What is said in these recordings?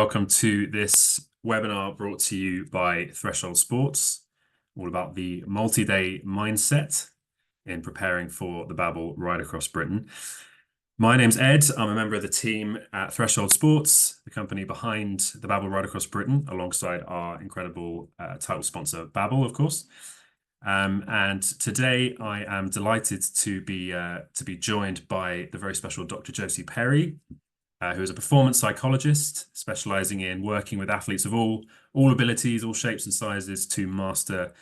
welcome to this webinar brought to you by Threshold Sports, all about the multi-day mindset in preparing for the Babble Ride Across Britain. My name's Ed. I'm a member of the team at Threshold Sports, the company behind the Babble Ride Across Britain, alongside our incredible title sponsor, Babble, of course. And today I am delighted to be joined by the very special Dr. Josie Perry, who is a performance psychologist specializing in working with athletes of all abilities, all shapes and sizes to master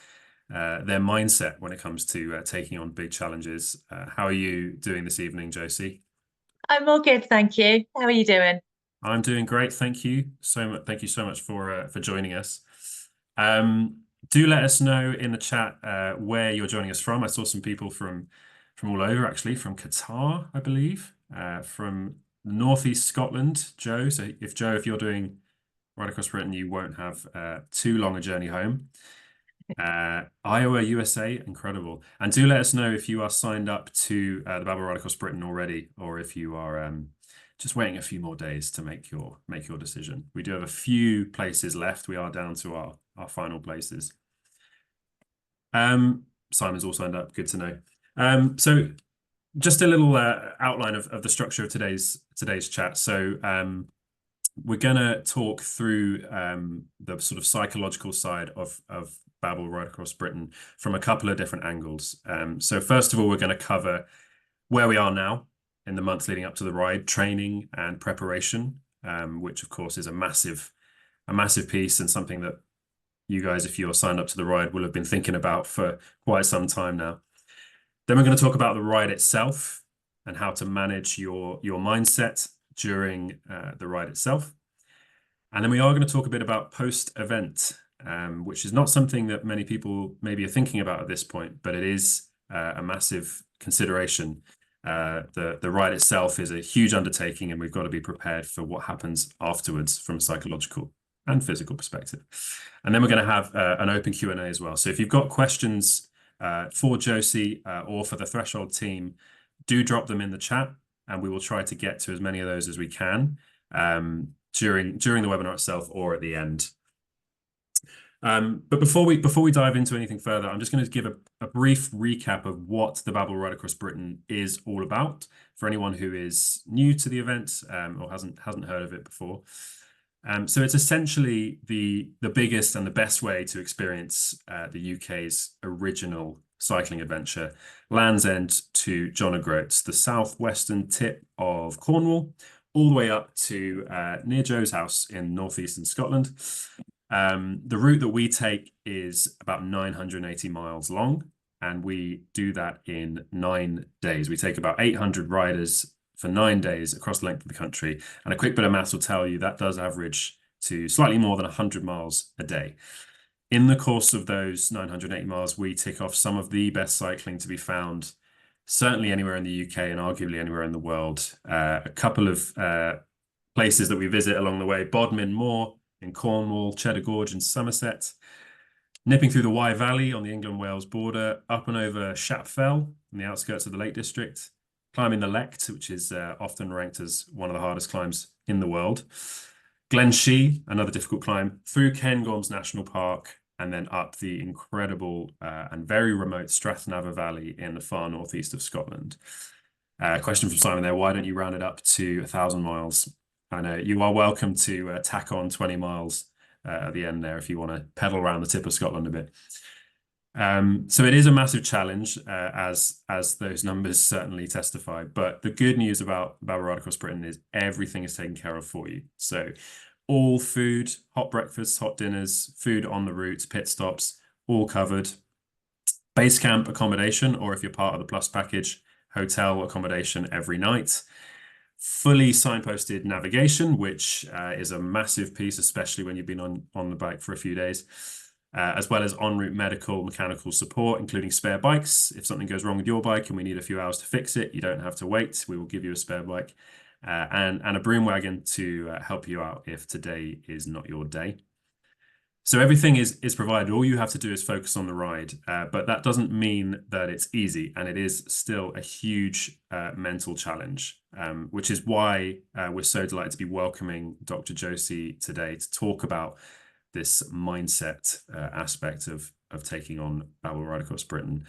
their mindset when it comes to taking on big challenges. How are you doing this evening, Josie? I'm all good, thank you. How are you doing? I'm doing great, thank you so much. Thank you so much for joining us. Do let us know in the chat where you're joining us from. I saw some people from all over, actually, from Qatar, I believe, from Northeast Scotland, Joe. So if you're doing Right Across Britain, you won't have too long a journey home. Iowa, USA, incredible. And do let us know if you are signed up to the Babble Ride Across Britain already, or if you are just waiting a few more days to make your decision. We do have a few places left. We are down to our final places. Simon's all signed up. Good to know. So just a little outline of the structure of today's chat. So we're gonna talk through the sort of psychological side of Babble Ride Across Britain from a couple of different angles. So first of all, we're going to cover where we are now in the months leading up to the ride, training and preparation, which of course is a massive piece and something that you guys, if you're signed up to the ride, will have been thinking about for quite some time now. Then we're going to talk about the ride itself and how to manage your mindset during the ride itself. And then we are going to talk a bit about post-event, which is not something that many people maybe are thinking about at this point, but it is a massive consideration. The ride itself is a huge undertaking, and we've got to be prepared for what happens afterwards from a psychological and physical perspective. And then we're going to have an open Q&A as well. So if you've got questions for Josie or for the Threshold team, do drop them in the chat, and we will try to get to as many of those as we can during the webinar itself or at the end. But before we dive into anything further, I'm just going to give a brief recap of what the Babble Ride Across Britain is all about for anyone who is new to the event or hasn't heard of it before. So it's essentially the biggest and the best way to experience the UK's original cycling adventure, Land's End to John O'Groats, the southwestern tip of Cornwall, all the way up to near Joe's house in northeastern Scotland. The route that we take is about 980 miles long, and we do that in 9 days. We take about 800 riders for 9 days across the length of the country. And a quick bit of maths will tell you that does average to slightly more than 100 miles a day. In the course of those 980 miles, we tick off some of the best cycling to be found, certainly anywhere in the UK and arguably anywhere in the world. A couple of places that we visit along the way: Bodmin Moor in Cornwall, Cheddar Gorge in Somerset, nipping through the Wye Valley on the England-Wales border, up and over Shap Fell in the outskirts of the Lake District, climbing the Lecht, which is often ranked as one of the hardest climbs in the world, Glen Shee, another difficult climb, through Cairngorms National Park, and then up the incredible and very remote Strathnaver Valley in the far northeast of Scotland. Question from Simon there: why don't you round it up to 1,000 miles? I know you are welcome to tack on 20 miles at the end there if you want to pedal around the tip of Scotland a bit. So it is a massive challenge, as those numbers certainly testify. But the good news about Babble Ride Across Britain is everything is taken care of for you. So all food, hot breakfasts, hot dinners, food on the route, pit stops, all covered. Base camp accommodation, or if you're part of the Plus package, hotel accommodation every night. Fully signposted navigation, which is a massive piece, especially when you've been on the bike for a few days, as well as en route medical, mechanical support, including spare bikes. If something goes wrong with your bike and we need a few hours to fix it, you don't have to wait. We will give you a spare bike and a broom wagon to help you out if today is not your day. So everything is provided. All you have to do is focus on the ride, but that doesn't mean that it's easy, and it is still a huge mental challenge, which is why we're so delighted to be welcoming Dr. Josie today to talk about this mindset aspect of taking on Babble Ride Across Britain.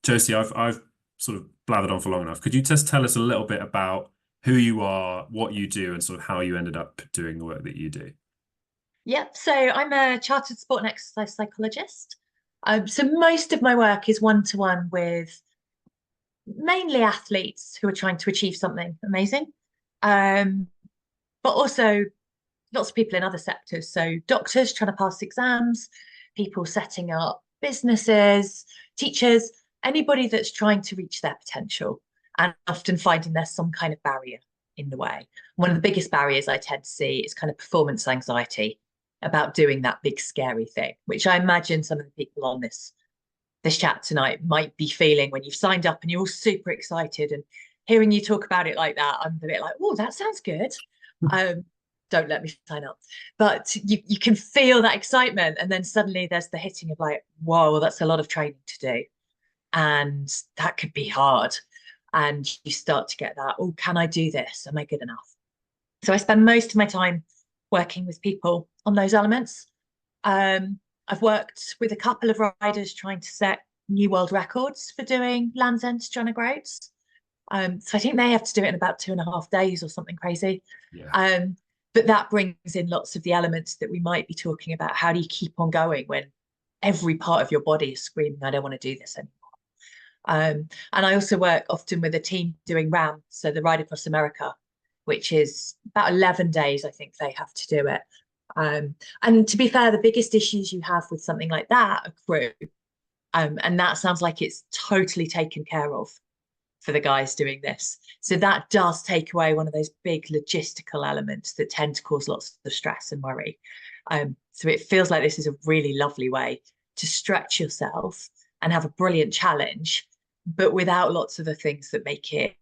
Josie, I've sort of blathered on for long enough. Could you just tell us a little bit about who you are, what you do, and sort of how you ended up doing the work that you do? Yep, so I'm a chartered sport and exercise psychologist. So most of my work is one-to-one with mainly athletes who are trying to achieve something amazing, um, but also lots of people in other sectors. So doctors trying to pass exams, people setting up businesses, teachers, anybody that's trying to reach their potential and often finding there's some kind of barrier in the way. One of the biggest barriers I tend to see is kind of performance anxiety about doing that big scary thing, which I imagine some of the people on this chat tonight might be feeling when you've signed up and you're all super excited, and hearing you talk about it like that, I'm a bit like, oh, that sounds good. Don't let me sign up. But you can feel that excitement, and then suddenly there's the hitting of like, whoa, that's a lot of training to do, and that could be hard. And you start to get that, oh, can I do this? Am I good enough? So I spend most of my time working with people on those elements. I've worked with a couple of riders trying to set new world records for doing Land's End to John O'Groats. So I think they have to do it in about 2.5 days or something crazy. Yeah. But that brings in lots of the elements that we might be talking about. How do you keep on going when every part of your body is screaming, I don't want to do this anymore? And I also work often with a team doing RAM, so the Ride Across America, which is about 11 days, I think they have to do it. And to be fair, the biggest issues you have with something like that accrue. And that sounds like it's totally taken care of for the guys doing this. So that does take away one of those big logistical elements that tend to cause lots of stress and worry. So it feels like this is a really lovely way to stretch yourself and have a brilliant challenge, but without lots of the things that make it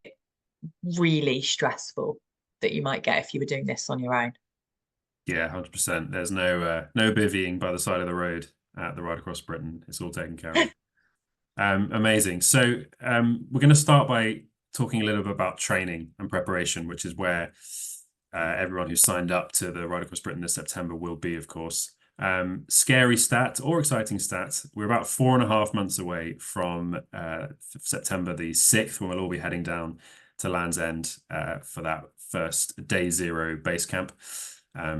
really stressful that you might get if you were doing this on your own. Yeah, 100%. There's no bivvying by the side of the road at the Ride Across Britain. It's all taken care of. Amazing. So we're going to start by talking a little bit about training and preparation, which is where everyone who's signed up to the Ride Across Britain this September will be, of course. Scary stat or exciting stat, we're about 4.5 months away from September the 6th, when we'll all be heading down to Land's End for that first day zero base camp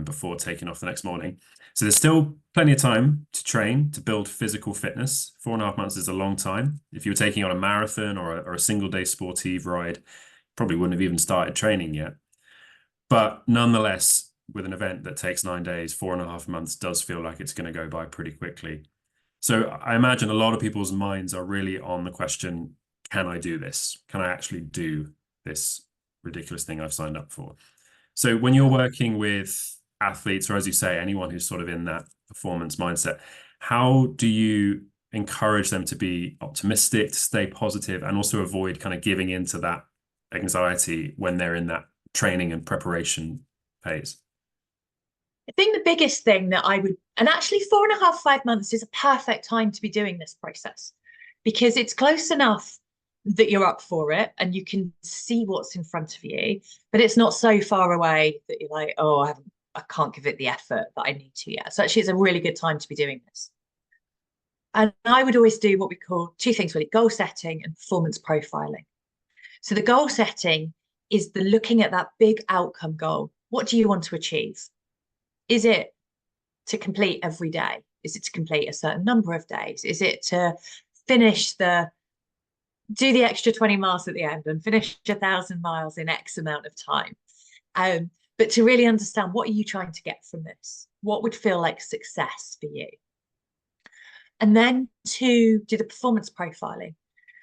before taking off the next morning. So there's still plenty of time to train, to build physical fitness. 4.5 months is a long time. If you were taking on a marathon or a single day sportive ride, probably wouldn't have even started training yet. But nonetheless, with an event that takes 9 days, 4.5 months does feel like it's going to go by pretty quickly. So I imagine a lot of people's minds are really on the question, can I do this? Can I actually do this ridiculous thing I've signed up for? So when you're working with athletes, or as you say, anyone who's sort of in that performance mindset, how do you encourage them to be optimistic, to stay positive, and also avoid kind of giving into that anxiety when they're in that training and preparation phase? I think the biggest thing that I would, and actually 4.5, 5 months is a perfect time to be doing this process, because it's close enough that you're up for it and you can see what's in front of you, but it's not so far away that you're like, oh, I can't give it the effort that I need to yet. So actually it's a really good time to be doing this. And I would always do what we call two things really: goal setting and performance profiling. So the goal setting is the looking at that big outcome goal. What do you want to achieve? Is it to complete every day? Is it to complete a certain number of days? Is it to finish do the extra 20 miles at the end and finish 1,000 miles in X amount of time? But to really understand, what are you trying to get from this? What would feel like success for you? And then to do the performance profiling.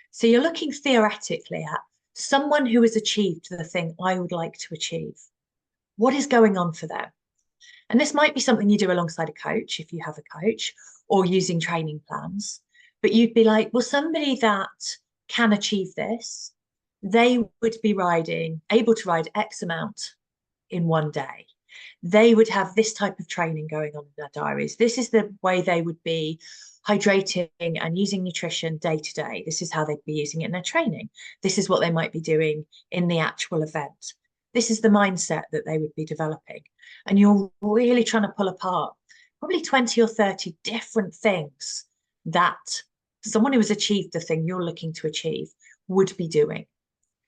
So you're looking theoretically at someone who has achieved the thing I would like to achieve. What is going on for them? And this might be something you do alongside a coach, if you have a coach, or using training plans. But you'd be like, well, somebody that can achieve this, they would be able to ride X amount in one day. They would have this type of training going on in their diaries. This is the way they would be hydrating and using nutrition day to day. This is how they'd be using it in their training. This is what they might be doing in the actual event. This is the mindset that they would be developing. And you're really trying to pull apart probably 20 or 30 different things that someone who has achieved the thing you're looking to achieve would be doing.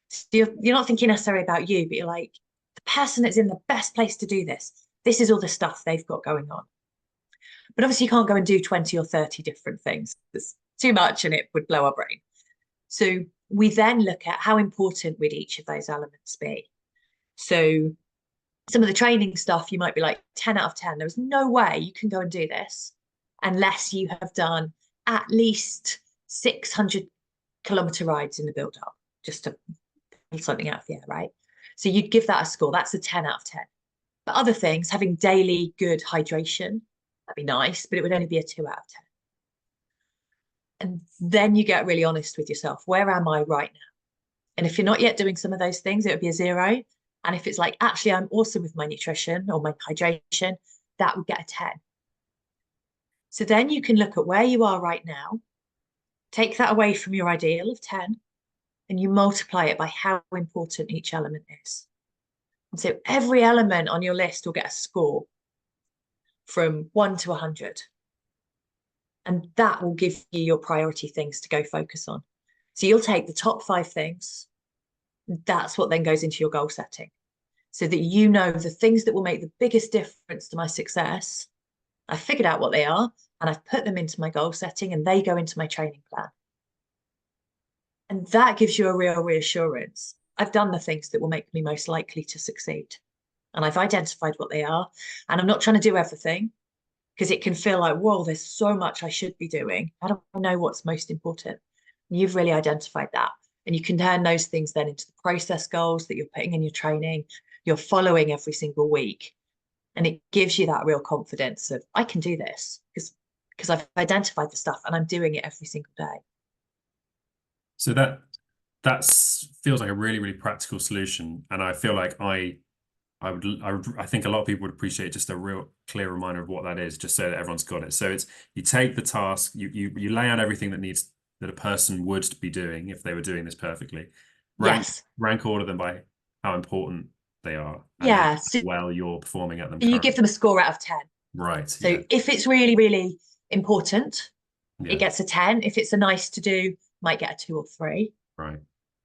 So you're not thinking necessarily about you, but you're like, the person that's in the best place to do this, this is all the stuff they've got going on. But obviously you can't go and do 20 or 30 different things. It's too much and it would blow our brain. So we then look at how important would each of those elements be. So some of the training stuff, you might be like 10 out of 10. There's no way you can go and do this unless you have done at least 600-kilometer rides in the build-up, just to pull something out of the air, right? So you'd give that a score. That's a 10 out of 10. But other things, having daily good hydration, that'd be nice, but it would only be a 2 out of 10. And then you get really honest with yourself. Where am I right now? And if you're not yet doing some of those things, it would be a 0. And if it's like, actually, I'm awesome with my nutrition or my hydration, that would get a 10. So then you can look at where you are right now, take that away from your ideal of 10, and you multiply it by how important each element is. And so every element on your list will get a score from 1 to 100. And that will give you your priority things to go focus on. So you'll take the top 5 things. That's what then goes into your goal setting, so that you know the things that will make the biggest difference to my success. I've figured out what they are and I've put them into my goal setting and they go into my training plan. And that gives you a real reassurance. I've done the things that will make me most likely to succeed. And I've identified what they are. And I'm not trying to do everything, because it can feel like, whoa, there's so much I should be doing. I don't know what's most important. And you've really identified that. And you can turn those things then into the process goals that you're putting in your training, you're following every single week. And it gives you that real confidence of, I can do this because I've identified the stuff and I'm doing it every single day. So that feels like a really, really practical solution. And I feel like I think a lot of people would appreciate just a real clear reminder of what that is, just so that everyone's got it. So it's, you take the task, you lay out everything that a person would be doing if they were doing this perfectly. Rank order them by how important they are. Yeah. So well, you're performing at them. You give them a score out of 10. Right. So if it's really, really important, it gets a 10. If it's a nice to do, might get a 2 or 3. Right.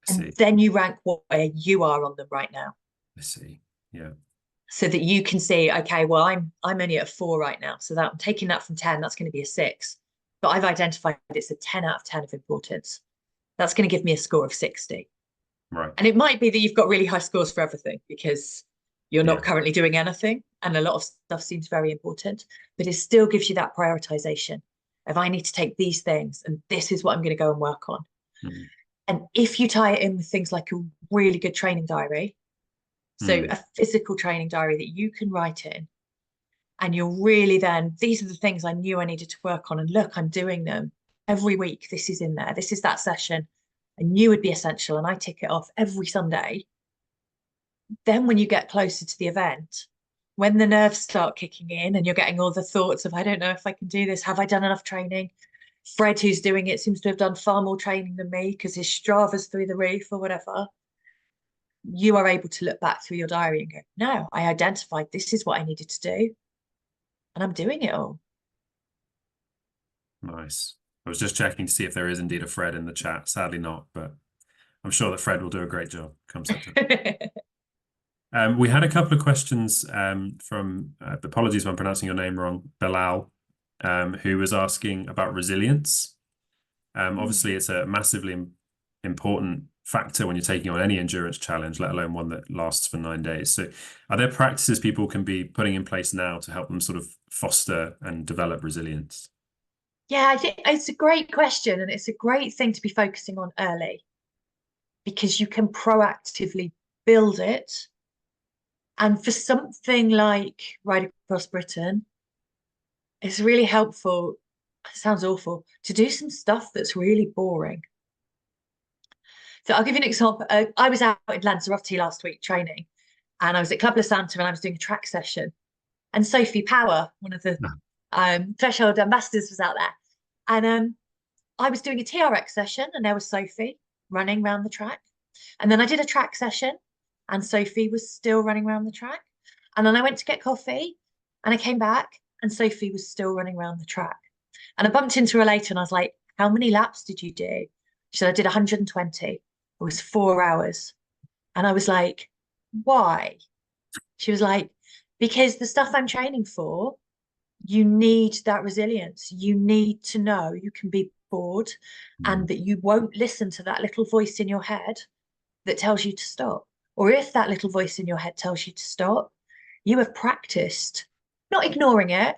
And then you rank where you are on them right now. I see. Yeah. So that you can see, okay, well, I'm only at a 4 right now. So that I'm taking that from 10, that's going to be a 6. But I've identified it's a 10 out of 10 of importance. That's going to give me a score of 60. Right. And it might be that you've got really high scores for everything because you're not currently doing anything. And a lot of stuff seems very important, but it still gives you that prioritization of, I need to take these things and this is what I'm going to go and work on. Mm-hmm. And if you tie it in with things like a really good training diary, so a physical training diary that you can write in, and you're really then, these are the things I knew I needed to work on. And look, I'm doing them every week. This is in there. This is that session I knew would be essential. And I tick it off every Sunday. Then when you get closer to the event, when the nerves start kicking in and you're getting all the thoughts of, I don't know if I can do this. Have I done enough training? Fred, who's doing it, seems to have done far more training than me because his Strava's through the roof or whatever. You are able to look back through your diary and go, no, I identified this is what I needed to do. And I'm doing it all. Nice. I was just checking to see if there is indeed a Fred in the chat. Sadly not, but I'm sure that Fred will do a great job. Comes up to we had a couple of questions from, apologies if I'm pronouncing your name wrong, Bilal, who was asking about resilience. Obviously, it's a massively important factor when you're taking on any endurance challenge, let alone one that lasts for 9 days. So are there practices people can be putting in place now to help them sort of foster and develop resilience? Yeah, I think it's a great question, and it's a great thing to be focusing on early because you can proactively build it. And for something like Ride Across Britain, it's really helpful, it sounds awful, to do some stuff that's really boring. So I'll give you an example. I was out in Lanzarote last week training, And I was at Club Santa and I was doing a track session. And Sophie Power, one of the Threshold ambassadors, was out there. And I was doing a TRX session and there was Sophie running around the track. And then I did a track session and Sophie was still running around the track. And then I went to get coffee and I came back and Sophie was still running around the track. And I bumped into her later and I was like, how many laps did you do? She said, I did 120. It was 4 hours. And I was like, why? She was like, because the stuff I'm training for, you need that resilience. You need to know you can be bored and that you won't listen to that little voice in your head that tells you to stop. Or if that little voice in your head tells you to stop, you have practiced not ignoring it,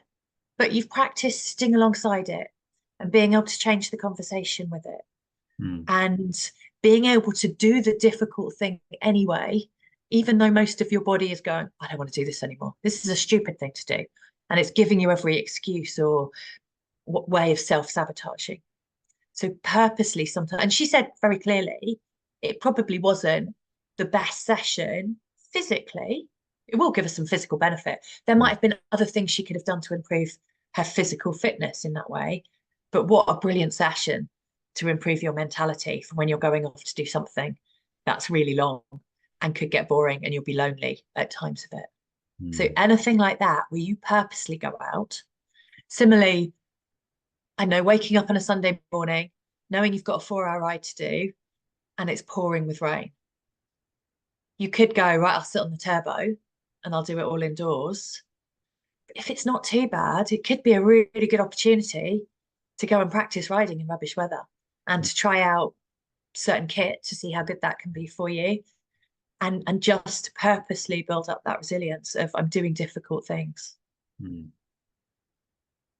but you've practiced sitting alongside it and being able to change the conversation with it. And being able to do the difficult thing anyway, even though most of your body is going, I don't want to do this anymore. This is a stupid thing to do. And it's giving you every excuse or way of self-sabotaging. So purposely sometimes, and she said very clearly, it probably wasn't the best session physically. It will give us some physical benefit. There might have been other things she could have done to improve her physical fitness in that way. But what a brilliant session to improve your mentality for when you're going off to do something that's really long and could get boring and you'll be lonely at times of it. So anything like that where you purposely go out. Similarly, I know waking up on a Sunday morning, knowing you've got a 4-hour ride to do and it's pouring with rain. You could go, right, I'll sit on the turbo and I'll do it all indoors. But if it's not too bad, it could be a really good opportunity to go and practice riding in rubbish weather and to try out certain kit to see how good that can be for you. And just purposely build up that resilience of I'm doing difficult things.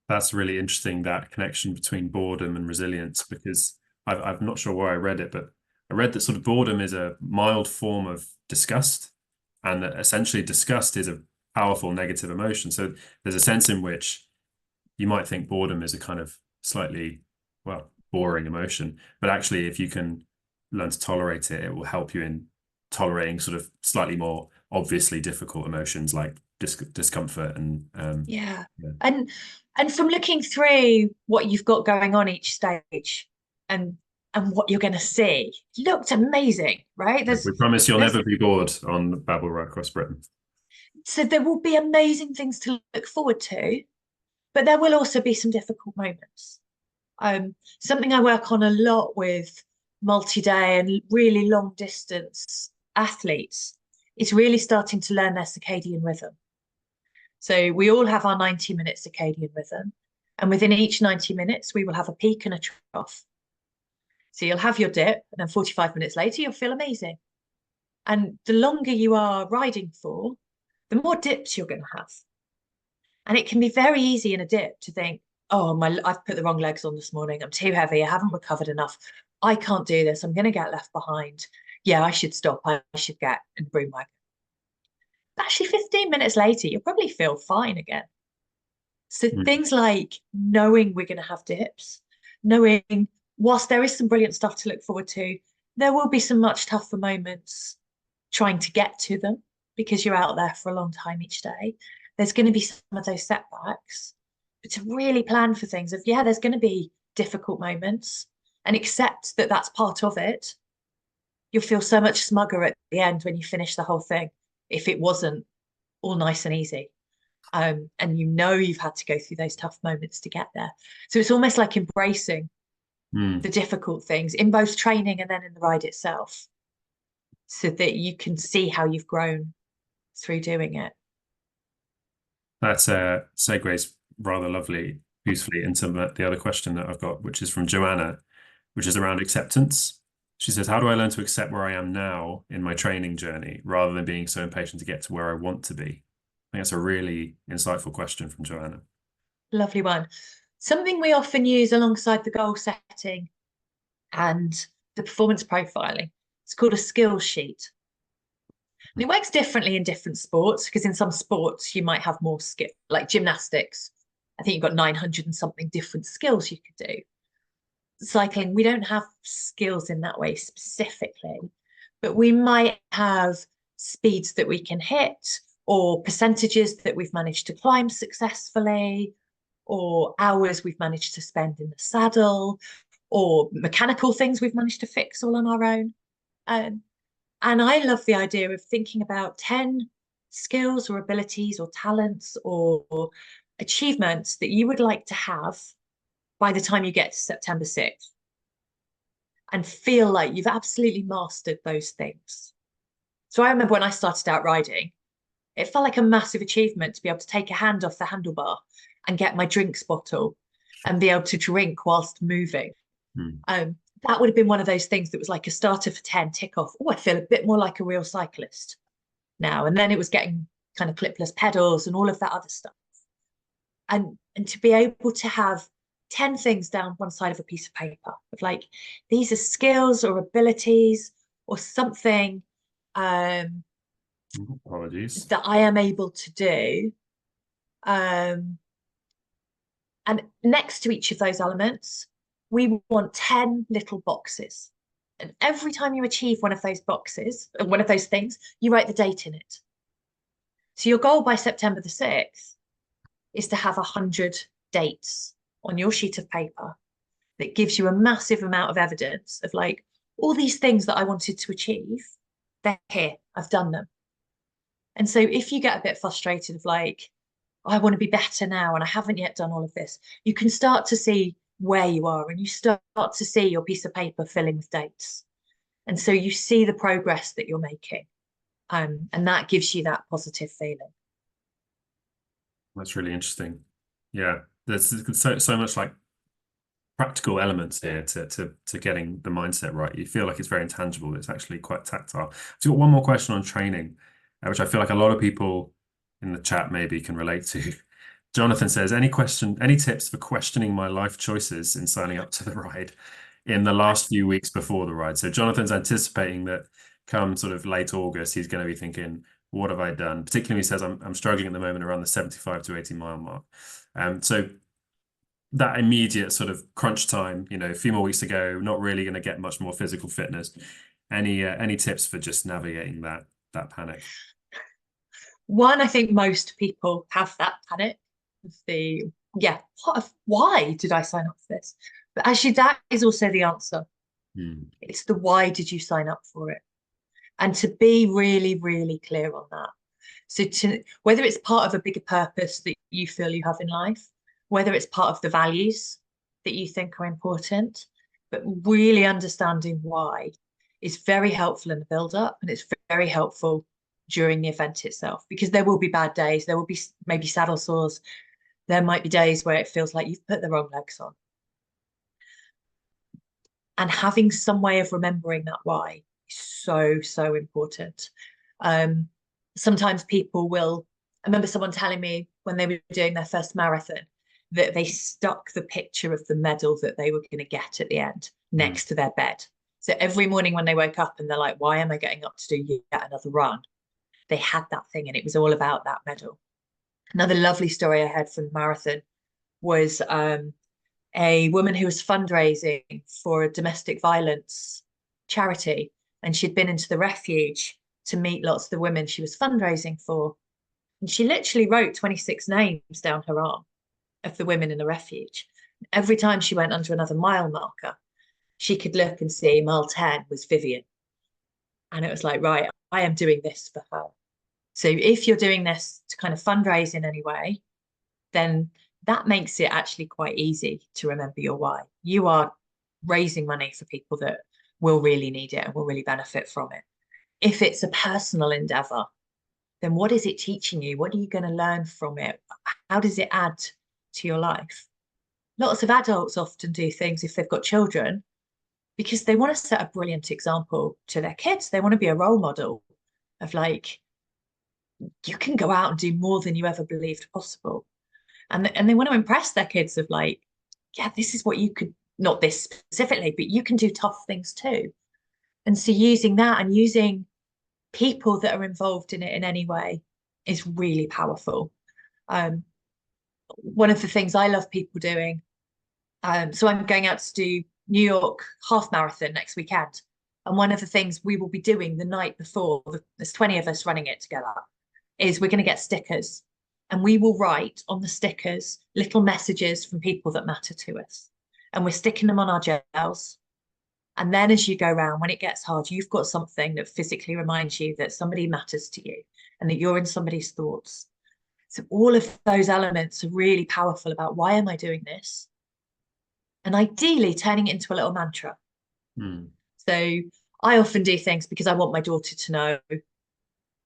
That's really interesting, that connection between boredom and resilience, because I'm not sure where I read it, but I read that sort of boredom is a mild form of disgust, and that essentially disgust is a powerful negative emotion. So there's a sense in which you might think boredom is a kind of slightly, well, boring emotion, but actually if you can learn to tolerate it, it will help you in tolerating sort of slightly more obviously difficult emotions like discomfort and and from looking through what you've got going on each stage and what you're going to see, it looked amazing, right? We promise you'll never be bored on Babble Ride Across Britain. So there will be amazing things to look forward to, but there will also be some difficult moments. Something I work on a lot with multi-day and really long distance athletes is really starting to learn their circadian rhythm. So we all have our 90-minute circadian rhythm, and within each 90 minutes, we will have a peak and a trough. So you'll have your dip, and then 45 minutes later, you'll feel amazing. And the longer you are riding for, the more dips you're going to have. And it can be very easy in a dip to think, oh, I've put the wrong legs on this morning. I'm too heavy. I haven't recovered enough. I can't do this. I'm going to get left behind. Yeah, I should stop. I should get in the broom wagon. Actually, 15 minutes later, you'll probably feel fine again. So things like knowing we're going to have dips, knowing whilst there is some brilliant stuff to look forward to, there will be some much tougher moments trying to get to them because you're out there for a long time each day. There's going to be some of those setbacks, but to really plan for things of, yeah, there's going to be difficult moments and accept that that's part of it. You'll feel so much smugger at the end when you finish the whole thing if it wasn't all nice and easy. And you know you've had to go through those tough moments to get there. So it's almost like embracing the difficult things in both training and then in the ride itself, so that you can see how you've grown through doing it. That's segues rather lovely, beautifully into the other question that I've got, which is from Joanna, which is around acceptance. She says, how do I learn to accept where I am now in my training journey rather than being so impatient to get to where I want to be? I think that's a really insightful question from Joanna. Lovely one. Something we often use alongside the goal setting and the performance profiling. It's called a skills sheet. And it works differently in different sports, because in some sports you might have more skill, like gymnastics. I think you've got 900 and something different skills you could do. Cycling, we don't have skills in that way specifically, but we might have speeds that we can hit, or percentages that we've managed to climb successfully, or hours we've managed to spend in the saddle, or mechanical things we've managed to fix all on our own. And I love the idea of thinking about 10 skills or abilities or talents or achievements that you would like to have by the time you get to September 6th, and feel like you've absolutely mastered those things. So I remember when I started out riding, it felt like a massive achievement to be able to take a hand off the handlebar and get my drinks bottle and be able to drink whilst moving. That would have been one of those things that was like a starter for 10 tick off. Oh, I feel a bit more like a real cyclist now. And then it was getting kind of clipless pedals and all of that other stuff. And to be able to have 10 things down one side of a piece of paper of like, these are skills or abilities or something Apologies. that I am able to do. And next to each of those elements, we want 10 little boxes. And every time you achieve one of those boxes, one of those things, you write the date in it. So your goal by September the 6th is to have 100 dates on your sheet of paper that gives you a massive amount of evidence of like, all these things that I wanted to achieve, they're here, I've done them. And so if you get a bit frustrated of like, oh, I want to be better now and I haven't yet done all of this, you can start to see where you are and you start to see your piece of paper filling with dates. And so you see the progress that you're making. And that gives you that positive feeling. That's really interesting. Yeah, there's so much like practical elements here to getting the mindset right. You feel like it's very intangible. It's actually quite tactile. I've got one more question on training, which I feel like a lot of people in the chat maybe can relate to. Jonathan says, any tips for questioning my life choices in signing up to the ride in the last few weeks before the ride? So Jonathan's anticipating that come sort of late August, he's going to be thinking, what have I done? Particularly, he says, I'm struggling at the moment around the 75 to 80 mile mark. So that immediate sort of crunch time, a few more weeks to go, not really going to get much more physical fitness. Any tips for just navigating that panic? One, I think most people have that panic of why did I sign up for this? But actually, that is also the answer. It's the why did you sign up for it? And to be really, really clear on that. So whether it's part of a bigger purpose that you feel you have in life, whether it's part of the values that you think are important, but really understanding why is very helpful in the build-up, and it's very helpful during the event itself, because there will be bad days. There will be maybe saddle sores. There might be days where it feels like you've put the wrong legs on. And having some way of remembering that why is so, so important. Sometimes people will, I remember someone telling me when they were doing their first marathon that they stuck the picture of the medal that they were going to get at the end next to their bed. So every morning when they woke up and they're like, why am I getting up to do yet another run? They had that thing and it was all about that medal. Another lovely story I heard from the marathon was a woman who was fundraising for a domestic violence charity, and she'd been into the refuge to meet lots of the women she was fundraising for. And she literally wrote 26 names down her arm of the women in the refuge. Every time she went under another mile marker, she could look and see mile 10 was Vivian. And it was like, right, I am doing this for her. So if you're doing this to kind of fundraise in any way, then that makes it actually quite easy to remember your why. You are raising money for people that will really need it and will really benefit from it. If it's a personal endeavor, then what is it teaching you? What are you going to learn from it? How does it add to your life? Lots of adults often do things if they've got children because they want to set a brilliant example to their kids. They want to be a role model of like, you can go out and do more than you ever believed possible. And they want to impress their kids of like, yeah, this is what you could, not this specifically, but you can do tough things too. And so using that and using people that are involved in it in any way is really powerful. One of the things I love people doing, so I'm going out to do New York half marathon next weekend. And one of the things we will be doing the night before, there's 20 of us running it together, is we're going to get stickers, and we will write on the stickers little messages from people that matter to us. And we're sticking them on our gels. And then as you go around, when it gets hard, you've got something that physically reminds you that somebody matters to you and that you're in somebody's thoughts. So all of those elements are really powerful about, why am I doing this? And ideally turning it into a little mantra. So I often do things because I want my daughter to know,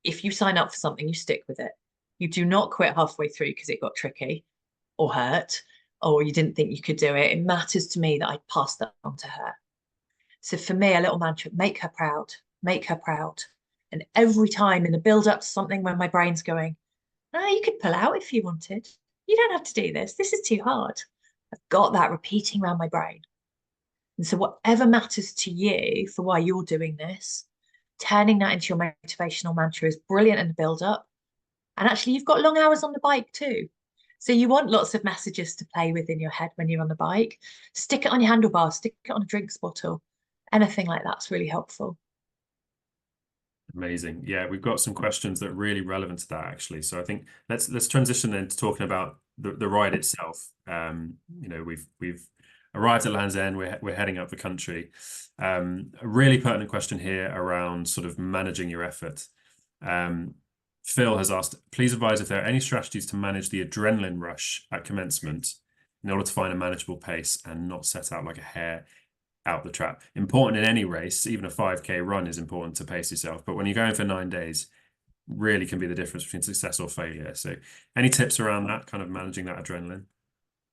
if you sign up for something, you stick with it. You do not quit halfway through because it got tricky or hurt, or you didn't think you could do it. It matters to me that I pass that on to her. So for me, a little mantra: make her proud, make her proud. And every time in the build up to something, when my brain's going, no, you could pull out if you wanted. You don't have to do this. This is too hard. I've got that repeating around my brain. And so whatever matters to you for why you're doing this, turning that into your motivational mantra is brilliant in the build up. And actually, you've got long hours on the bike too. So you want lots of messages to play with in your head when you're on the bike. Stick it on your handlebar, stick it on a drinks bottle. Anything like that's really helpful. Amazing. Yeah, we've got some questions that are really relevant to that, actually. So I think let's transition then to talking about the ride itself. We've arrived at Land's End. We're heading up the country. A really pertinent question here around sort of managing your effort. Phil has asked, please advise if there are any strategies to manage the adrenaline rush at commencement in order to find a manageable pace and not set out like a hare out the trap. Important in any race, even a 5K run is important to pace yourself. But when you're going for 9 days, really can be the difference between success or failure. So any tips around that, kind of managing that adrenaline?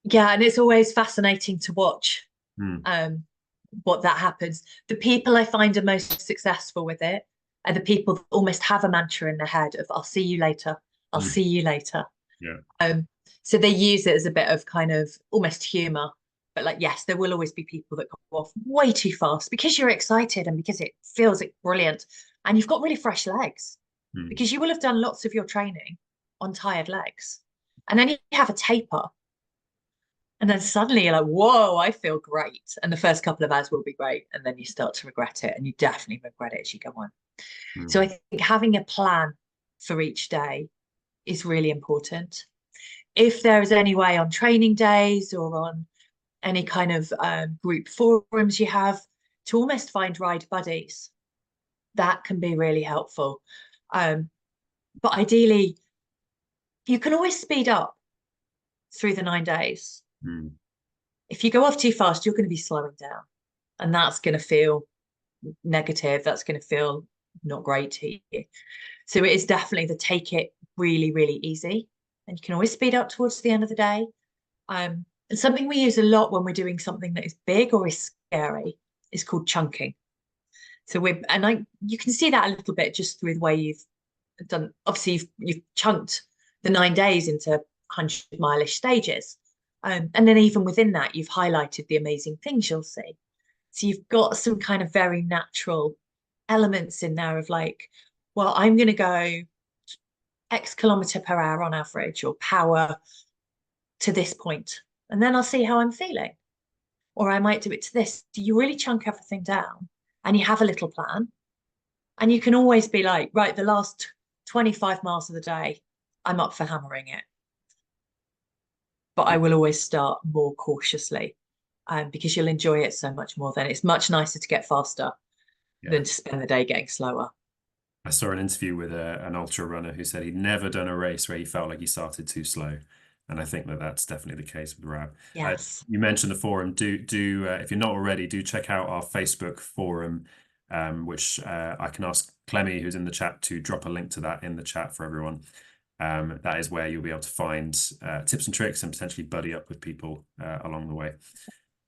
Yeah, and it's always fascinating to watch what that happens. The people I find are most successful with it are the people that almost have a mantra in their head of, I'll see you later, I'll see you later. Yeah. So they use it as a bit of kind of almost humor. But like, yes, there will always be people that go off way too fast because you're excited and because it feels brilliant. And you've got really fresh legs because you will have done lots of your training on tired legs. And then you have a taper. And then suddenly you're like, whoa, I feel great. And the first couple of hours will be great. And then you start to regret it. And you definitely regret it as you go on. So I think having a plan for each day is really important. If there is any way on training days or on any kind of group forums you have, to almost find ride buddies, that can be really helpful. But ideally, you can always speed up through the 9 days. If you go off too fast, you're going to be slowing down, and that's going to feel negative. That's going to feel not great to you. So it is definitely the take it really, really easy, and you can always speed up towards the end of the day. And something we use a lot when we're doing something that is big or is scary is called chunking. So you can see that a little bit just through the way you've done. Obviously, you've chunked the 9 days into 100-mile-ish stages. And then even within that, you've highlighted the amazing things you'll see. So you've got some kind of very natural elements in there of like, well, I'm going to go X kilometre per hour on average, or power to this point, and then I'll see how I'm feeling. Or I might do it to this. Do you really chunk everything down and you have a little plan? And you can always be like, right, the last 25 miles of the day, I'm up for hammering it. But I will always start more cautiously because you'll enjoy it so much more. Then it's much nicer to get faster than to spend the day getting slower. I saw an interview with an ultra runner who said he'd never done a race where he felt like he started too slow. And I think that that's definitely the case with RAB. Yes. You mentioned the forum. Do if you're not already, do check out our Facebook forum, which I can ask Clemmy, who's in the chat, to drop a link to that in the chat for everyone. That is where you'll be able to find tips and tricks and potentially buddy up with people along the way.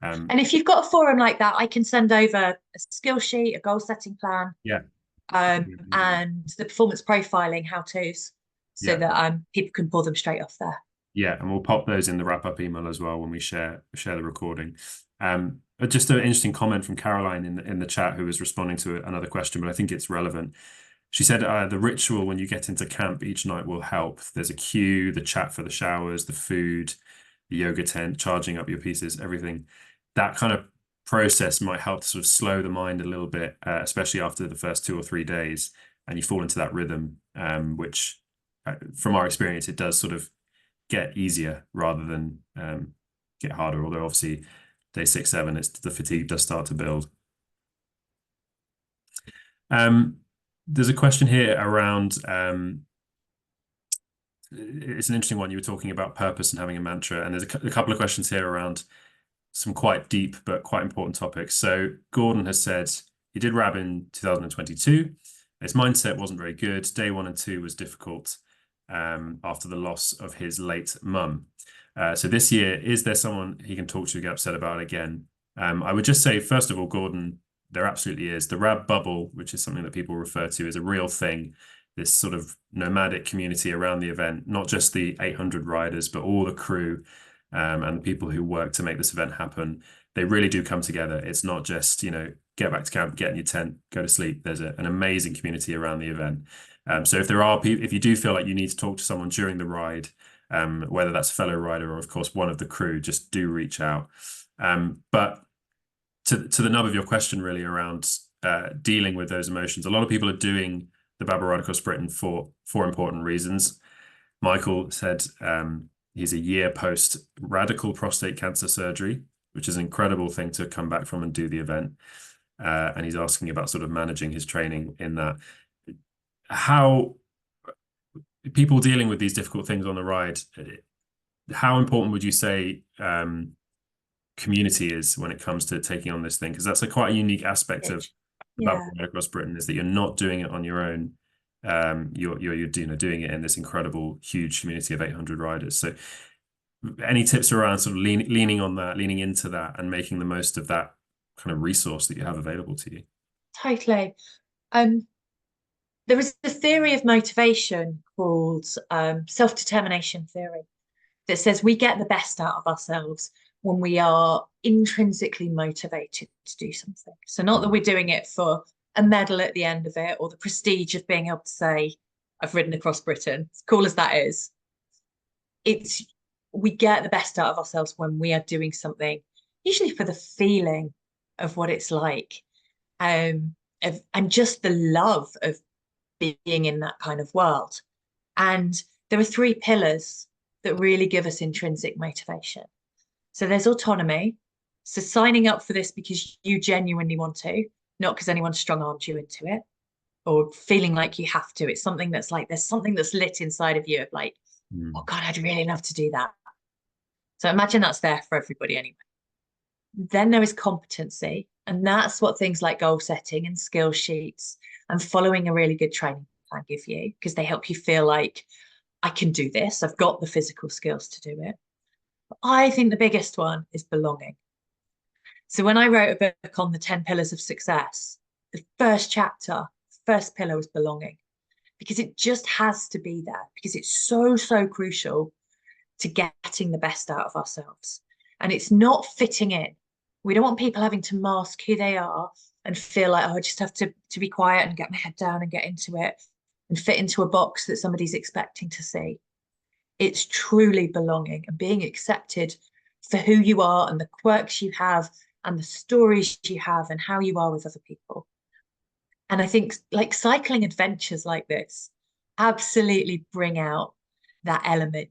And if you've got a forum like that, I can send over a skill sheet, a goal setting plan, and the performance profiling how-tos so that people can pull them straight off there. Yeah, and we'll pop those in the wrap-up email as well when we share the recording. Just an interesting comment from Caroline in the chat, who was responding to another question, but I think it's relevant. She said the ritual when you get into camp each night will help. There's a queue, the chat for the showers, the food, the yoga tent, charging up your pieces, everything. That kind of process might help to sort of slow the mind a little bit, especially after the first 2 or 3 days, and you fall into that rhythm, which from our experience, it does sort of get easier rather than get harder. Although obviously day 6, 7, the fatigue does start to build. There's a question here around, it's an interesting one. You were talking about purpose and having a mantra, and there's a couple of questions here around some quite deep but quite important topics. So Gordon has said he did RAB in 2022. His mindset wasn't very good. Day 1 and 2 was difficult after the loss of his late mum. So this year, is there someone he can talk to get upset about again? I would just say, first of all, Gordon, there absolutely is. The RAB bubble, which is something that people refer to, is a real thing. This sort of nomadic community around the event, not just the 800 riders, but all the crew and the people who work to make this event happen. They really do come together. It's not just, get back to camp, get in your tent, go to sleep. There's an amazing community around the event. So if there are people, if you do feel like you need to talk to someone during the ride, whether that's a fellow rider or of course one of the crew, just do reach out. But to the nub of your question really around dealing with those emotions, a lot of people are doing the Babble Ride Across Britain for important reasons. Michael said he's a year post radical prostate cancer surgery, which is an incredible thing to come back from and do the event. And he's asking about sort of managing his training in that. How people dealing with these difficult things on the ride, how important would you say community is when it comes to taking on this thing? Because that's quite a unique aspect of Babble Ride Across Britain, is that you're not doing it on your own. You're doing it in this incredible, huge community of 800 riders. So any tips around sort of leaning on that, leaning into that, and making the most of that kind of resource that you have available to you? Totally. There is a theory of motivation called self-determination theory that says we get the best out of ourselves when we are intrinsically motivated to do something. So not that we're doing it for a medal at the end of it or the prestige of being able to say, I've ridden across Britain, as cool as that is. We get the best out of ourselves when we are doing something, usually for the feeling of what it's like, and just the love of being in that kind of world. And there are 3 pillars that really give us intrinsic motivation. So there's autonomy. So signing up for this because you genuinely want to, not because anyone strong-armed you into it or feeling like you have to. It's something that's like, there's something that's lit inside of you of like, oh God, I'd really love to do that. So imagine that's there for everybody anyway. Then there is competency. And that's what things like goal setting and skill sheets and following a really good training plan give you, because they help you feel like, I can do this. I've got the physical skills to do it. But I think the biggest one is belonging. So when I wrote a book on the 10 pillars of success, the first chapter, first pillar was belonging, because it just has to be there, because it's so, so crucial to getting the best out of ourselves. And it's not fitting in. We don't want people having to mask who they are and feel like, oh, I just have to be quiet and get my head down and get into it and fit into a box that somebody's expecting to see. It's truly belonging and being accepted for who you are and the quirks you have and the stories you have and how you are with other people. And I think like cycling adventures like this absolutely bring out that element.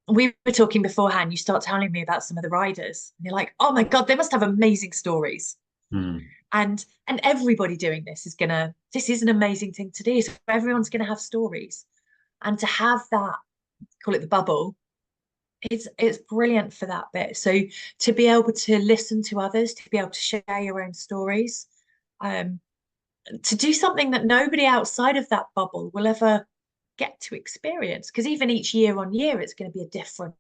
We were talking beforehand, you start telling me about some of the riders and you're like, oh my God, they must have amazing stories. And everybody doing this is an amazing thing to do. So everyone's going to have stories, and to have that, call it the bubble, it's brilliant for that bit. So to be able to listen to others, to be able to share your own stories, to do something that nobody outside of that bubble will ever get to experience, because even each year on year it's going to be a different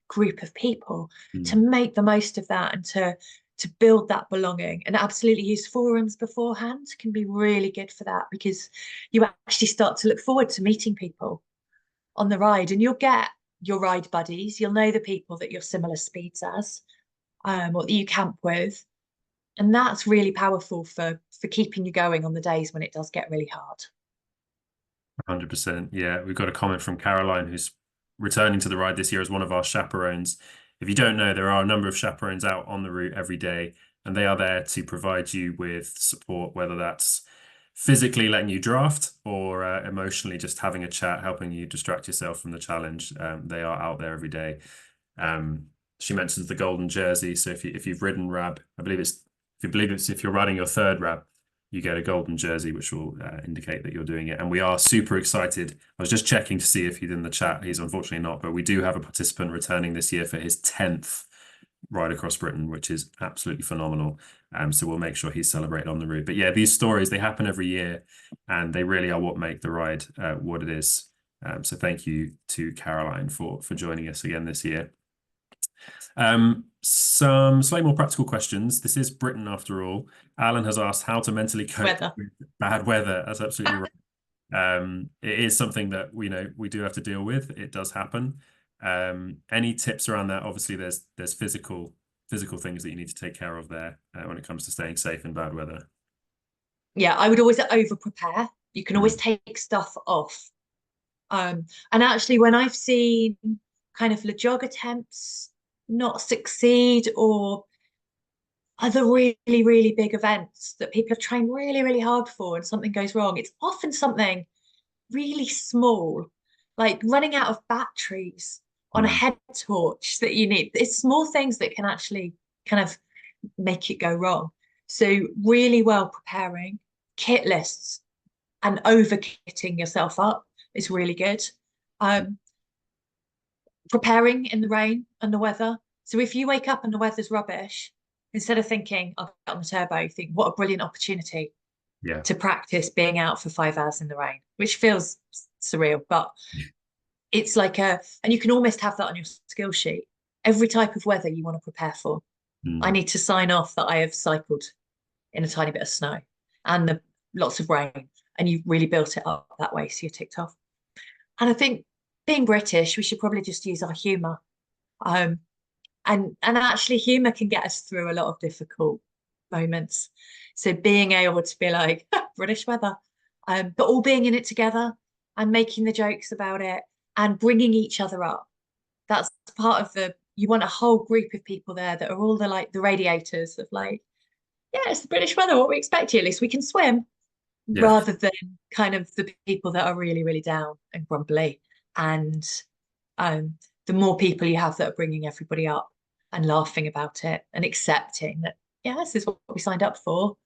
group of people. To make the most of that and to build that belonging, and absolutely use forums beforehand can be really good for that, because you actually start to look forward to meeting people on the ride, and you'll get your ride buddies, you'll know the people that you're similar speeds as, or that you camp with, and that's really powerful for keeping you going on the days when it does get really hard. 100%. Yeah, we've got a comment from Caroline, who's returning to the ride this year as one of our chaperones. If you don't know, there are a number of chaperones out on the route every day. and they are there to provide you with support, whether that's physically letting you draft or emotionally just having a chat, helping you distract yourself from the challenge. They are out there every day. She mentions the golden jersey. So if you've ridden RAB, if you're riding your third RAB, you get a golden jersey, which will indicate that you're doing it. And we are super excited. I was just checking to see if he's in the chat. He's unfortunately not, but we do have a participant returning this year for his 10th ride across Britain, which is absolutely phenomenal. So we'll make sure he's celebrated on the route. But yeah, these stories, they happen every year, and they really are what make the ride what it is. So thank you to Caroline for joining us again this year. Some slightly more practical questions. This is Britain after all. Alan has asked how to mentally cope with bad weather. That's absolutely right. It is something that we do have to deal with. It does happen. Any tips around that? Obviously, there's physical things that you need to take care of there when it comes to staying safe in bad weather. Yeah, I would always over prepare. You can always take stuff off. And actually, when I've seen kind of jog attempts not succeed, or other really, really big events that people have trained really, really hard for, and something goes wrong, it's often something really small, like running out of batteries on a head torch that you need. It's small things that can actually kind of make it go wrong. So really well preparing, kit lists, and over kitting yourself up is really good. Preparing in the rain and the weather. So if you wake up and the weather's rubbish, instead of thinking, I'll get on the turbo, think, what a brilliant opportunity to practice being out for 5 hours in the rain, which feels surreal, but it's like and you can almost have that on your skill sheet. Every type of weather you want to prepare for. I need to sign off that I have cycled in a tiny bit of snow and lots of rain, and you've really built it up that way, so you're ticked off. And I think, being British, we should probably just use our humour. And actually humour can get us through a lot of difficult moments. So being able to be like, British weather, but all being in it together and making the jokes about it and bringing each other up. That's part of you want a whole group of people there that are all the radiators of yeah, it's the British weather, what we expect you, at least we can swim, rather than kind of the people that are really, really down and grumbly. And the more people you have that are bringing everybody up and laughing about it and accepting that, yeah, this is what we signed up for,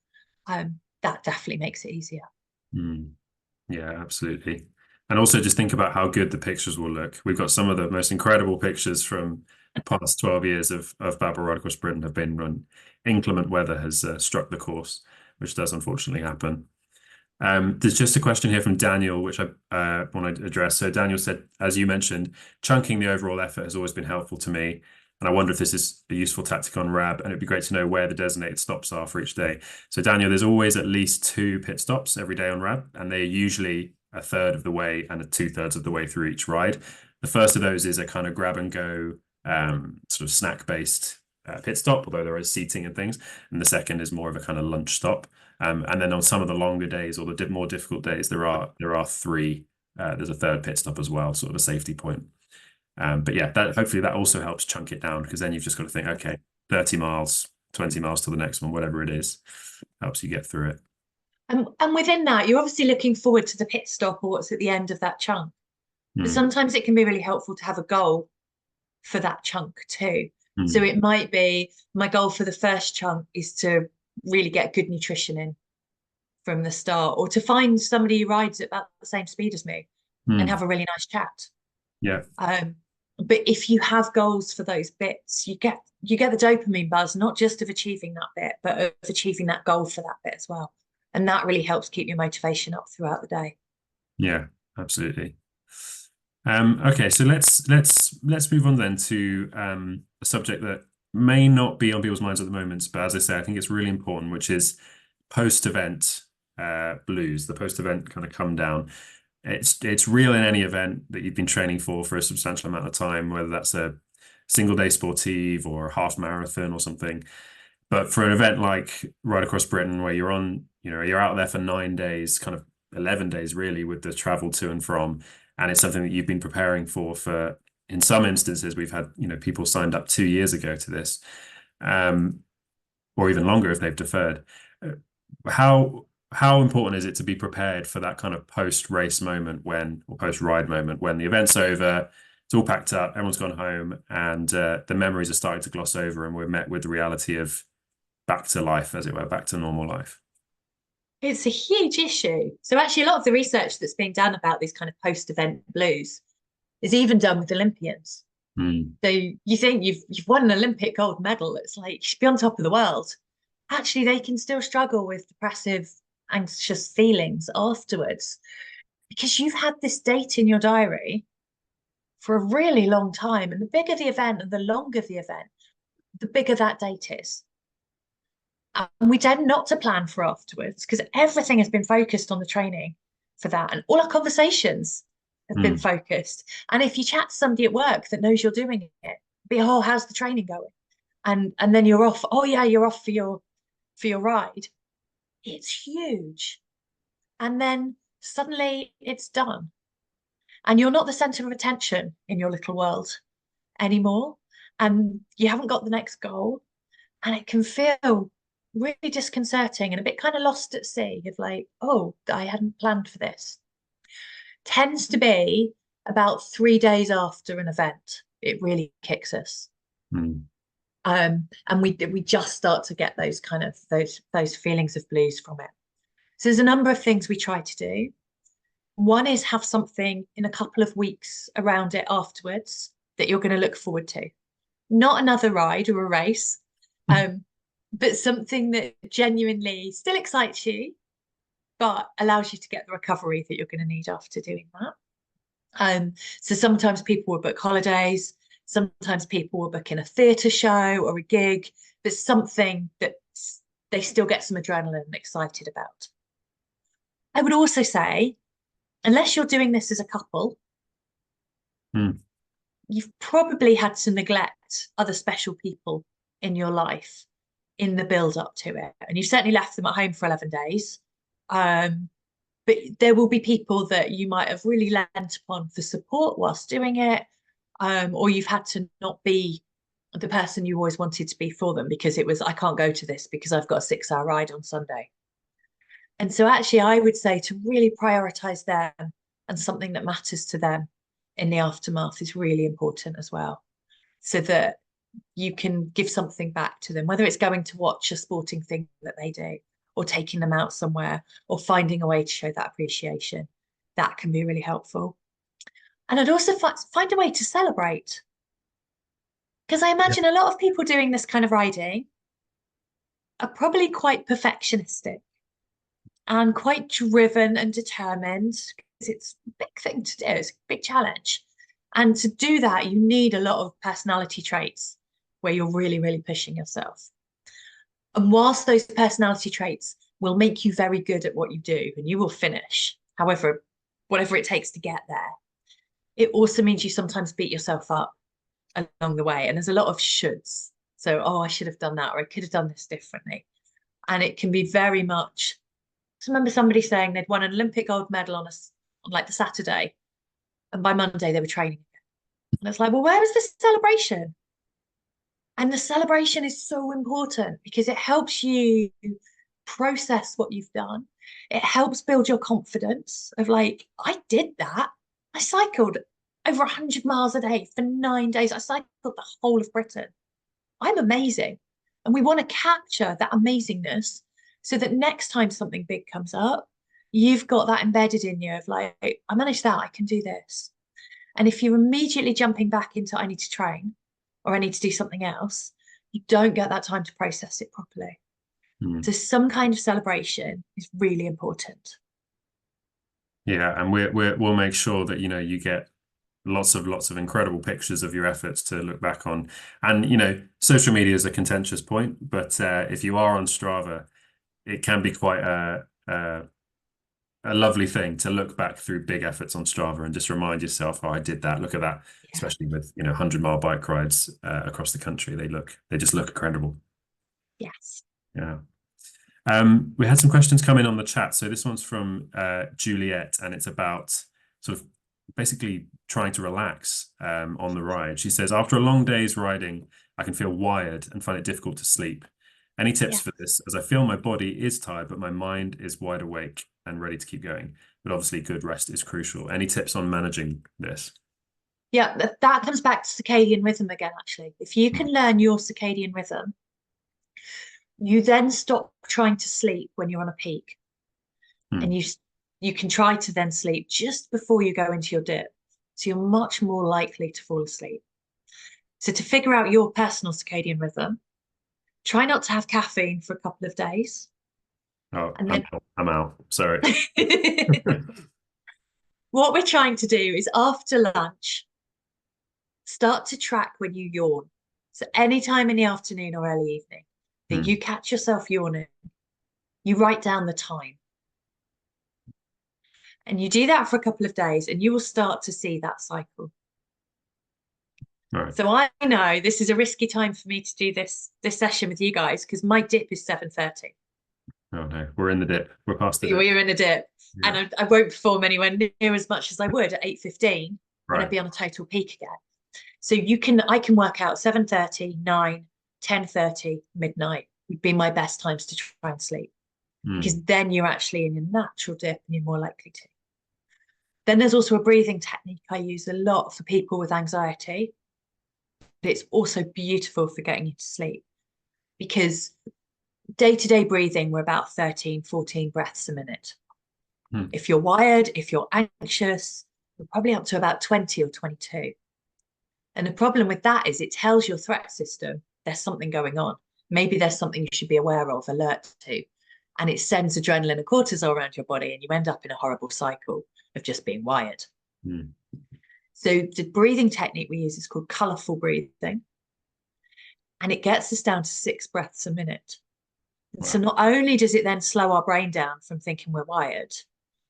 that definitely makes it easier. Yeah, absolutely. And also just think about how good the pictures will look. We've got some of the most incredible pictures from the past 12 years of Babble Ride Across Britain have been when inclement weather has struck the course, which does unfortunately happen. There's just a question here from Daniel, which I want to address. So Daniel said, as you mentioned, chunking the overall effort has always been helpful to me. And I wonder if this is a useful tactic on RAB, and it'd be great to know where the designated stops are for each day. So Daniel, there's always at least 2 pit stops every day on RAB, and they're usually a third of the way and 2/3 of the way through each ride. The first of those is a kind of grab and go sort of snack-based pit stop, although there is seating and things. And the second is more of a kind of lunch stop. And then on some of the longer days or the more difficult days, there are 3. There's a third pit stop as well, sort of a safety point. But yeah, hopefully that also helps chunk it down, because then you've just got to think, okay, 30 miles, 20 miles to the next one, whatever it is, helps you get through it. And within that, you're obviously looking forward to the pit stop or what's at the end of that chunk. But sometimes it can be really helpful to have a goal for that chunk too. So it might be, my goal for the first chunk is to really get good nutrition in from the start, or to find somebody who rides at about the same speed as me and have a really nice chat. Yeah. But if you have goals for those bits, you get the dopamine buzz, not just of achieving that bit, but of achieving that goal for that bit as well. And that really helps keep your motivation up throughout the day. Yeah, absolutely. Okay, so let's move on then to a subject that may not be on people's minds at the moment, but as I say, I think it's really important, which is post-event blues, the post-event kind of come down. It's real in any event that you've been training for a substantial amount of time, whether that's a single day sportive or a half marathon or something. But for an event like Ride Across Britain, where you're out there for 9 days, kind of 11 days really, with the travel to and from, and it's something that you've been preparing for in some instances, we've had, people signed up 2 years ago to this. or even longer if they've deferred. Uh, how important is it to be prepared for that kind of post-race moment or post-ride moment when the event's over, it's all packed up, everyone's gone home, and the memories are starting to gloss over, and we're met with the reality of back to life, as it were, back to normal life? It's a huge issue. So actually, a lot of the research that's being done about these kind of post-event blues is even done with Olympians. Mm. So you think you've won an Olympic gold medal, it's like you should be on top of the world. Actually, they can still struggle with depressive, anxious feelings afterwards because you've had this date in your diary for a really long time. And the bigger the event and the longer the event, the bigger that date is. And we tend not to plan for afterwards because everything has been focused on the training for that. And all our conversations have been focused. And if you chat to somebody at work that knows you're doing it, be, oh, how's the training going? And then you're off. Oh yeah, you're off for your ride. It's huge. And then suddenly it's done. And you're not the center of attention in your little world anymore. And you haven't got the next goal. And it can feel really disconcerting and a bit kind of lost at sea of like, oh, I hadn't planned for this. Tends to be about 3 days after an event, it really kicks us. And we just start to get those kind of those feelings of blues from it. So there's a number of things we try to do. One is have something in a couple of weeks around it afterwards that you're going to look forward to. Not another ride or a race, but something that genuinely still excites you, but allows you to get the recovery that you're going to need after doing that. So sometimes people will book holidays, sometimes people will book in a theatre show or a gig, but something that they still get some adrenaline and excited about. I would also say, unless you're doing this as a couple, you've probably had to neglect other special people in your life in the build up to it. And you've certainly left them at home for 11 days. But there will be people that you might have really lent upon for support whilst doing it, or you've had to not be the person you always wanted to be for them because it was, I can't go to this because I've got a 6-hour ride on Sunday. And so actually, I would say to really prioritize them and something that matters to them in the aftermath is really important as well, so that you can give something back to them, whether it's going to watch a sporting thing that they do or taking them out somewhere or finding a way to show that appreciation. That can be really helpful. And I'd also find a way to celebrate, because I imagine a lot of people doing this kind of riding are probably quite perfectionistic and quite driven and determined, because it's a big thing to do. It's a big challenge. And to do that, you need a lot of personality traits where you're really, really pushing yourself. And whilst those personality traits will make you very good at what you do and you will finish, however, whatever it takes to get there, it also means you sometimes beat yourself up along the way. And there's a lot of shoulds. So, oh, I should have done that, or I could have done this differently. And it can be very much. I remember somebody saying they'd won an Olympic gold medal on like the Saturday, and by Monday they were training again. And it's like, well, where was the celebration? And the celebration is so important because it helps you process what you've done. It helps build your confidence of like, I did that. I cycled over 100 miles a day for 9 days. I cycled the whole of Britain. I'm amazing. And we want to capture that amazingness so that next time something big comes up, you've got that embedded in you of like, I managed that, I can do this. And if you're immediately jumping back into, I need to train or I need to do something else, you don't get that time to process it properly. So some kind of celebration is really important. Yeah, and we'll make sure that you get lots of incredible pictures of your efforts to look back on. And social media is a contentious point, but if you are on Strava, it can be quite a lovely thing to look back through big efforts on Strava and just remind yourself, oh, I did that. Look at that. Yeah. Especially with 100-mile bike rides across the country, they just look incredible. Yes. Yeah. We had some questions come in on the chat. So this one's from Juliet, and it's about sort of basically trying to relax on the ride. She says, after a long day's riding, I can feel wired and find it difficult to sleep. Any tips Yeah. for this, as I feel my body is tired, but my mind is wide awake and ready to keep going? But obviously, good rest is crucial. Any tips on managing this? Yeah, that comes back to circadian rhythm again, actually. If you can learn your circadian rhythm, you then stop trying to sleep when you're on a peak. And you can try to then sleep just before you go into your dip. So you're much more likely to fall asleep. So to figure out your personal circadian rhythm, try not to have caffeine for a couple of days. Oh, And then I'm out. Sorry. what we're trying to do is after lunch, start to track when you yawn. So anytime in the afternoon or early evening that you catch yourself yawning, you write down the time. And you do that for a couple of days and you will start to see that cycle. Right. So I know this is a risky time for me to do this session with you guys because my dip is 7:30. Oh no, we're in the dip. We're past the dip. We're in a dip. Yeah. And I won't perform anywhere near as much as I would at 8:15 when Right. I'd be on a total peak again. So I can work out 7:30, 9, 10:30, midnight would be my best times to try and sleep. Because then you're actually in your natural dip and you're more likely to. Then there's also a breathing technique I use a lot for people with anxiety. But it's also beautiful for getting you to sleep because day-to-day breathing, we're about 13, 14 breaths a minute. If you're wired, if you're anxious, we're probably up to about 20 or 22. And the problem with that is it tells your threat system there's something going on. Maybe there's something you should be aware of, alert to. And it sends adrenaline and cortisol around your body and you end up in a horrible cycle of just being wired. So the breathing technique we use is called colourful breathing. And it gets us down to 6 breaths a minute. Wow. So not only does it then slow our brain down from thinking we're wired,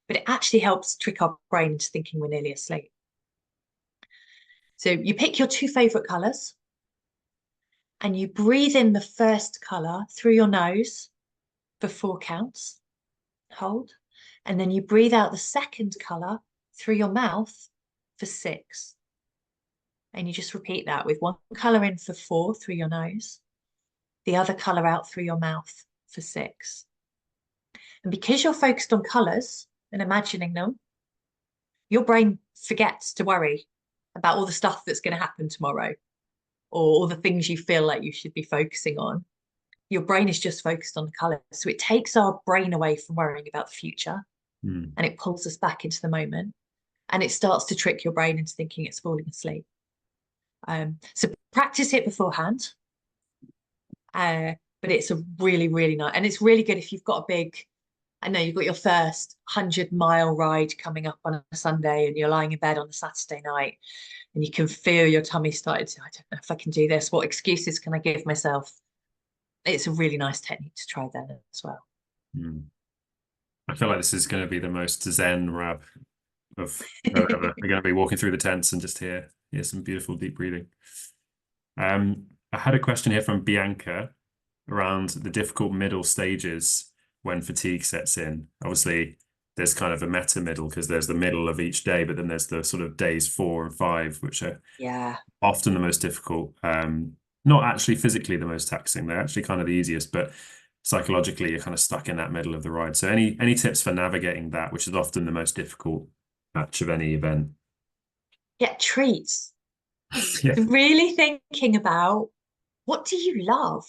but it actually helps trick our brain into thinking we're nearly asleep. So you pick your 2 favourite colours and you breathe in the first colour through your nose for 4 counts, hold, and then you breathe out the second colour through your mouth for 6. And you just repeat that with 1 colour in for 4 through your nose, the other colour out through your mouth for 6. And because you're focused on colours and imagining them, your brain forgets to worry about all the stuff that's going to happen tomorrow or all the things you feel like you should be focusing on. Your brain is just focused on the colours. So it takes our brain away from worrying about the future and it pulls us back into the moment and it starts to trick your brain into thinking it's falling asleep. So practice it beforehand. But it's a really, really nice, and it's really good if you've got a big, I know you've got your first 100-mile ride coming up on a Sunday and you're lying in bed on a Saturday night and you can feel your tummy started to, I don't know if I can do this. What excuses can I give myself? It's a really nice technique to try then as well. I feel like this is going to be the most zen rab of ever. We're going to be walking through the tents and just hear some beautiful deep breathing. I had a question here from Bianca around the difficult middle stages when fatigue sets in. Obviously, there's kind of a meta middle because there's the middle of each day, but then there's the sort of days 4 and 5, which are often the most difficult. Not actually physically the most taxing. They're actually kind of the easiest, but psychologically you're kind of stuck in that middle of the ride. So any tips for navigating that, which is often the most difficult patch of any event? Yeah, treats. Really thinking about what do you love?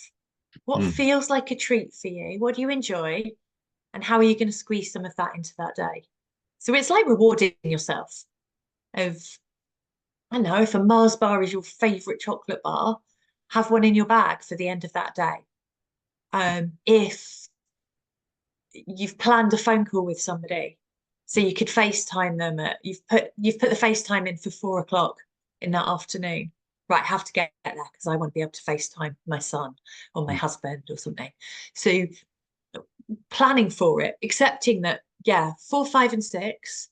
What feels like a treat for you? What do you enjoy? And how are you going to squeeze some of that into that day? So it's like rewarding yourself of, I don't know, if a Mars bar is your favorite chocolate bar, have one in your bag for the end of that day. If you've planned a phone call with somebody, so you could FaceTime them you've put the FaceTime in for 4 o'clock in that afternoon. Right, have to get there because I want to be able to FaceTime my son or my husband or something. So planning for it, accepting that, 4, 5, and 6,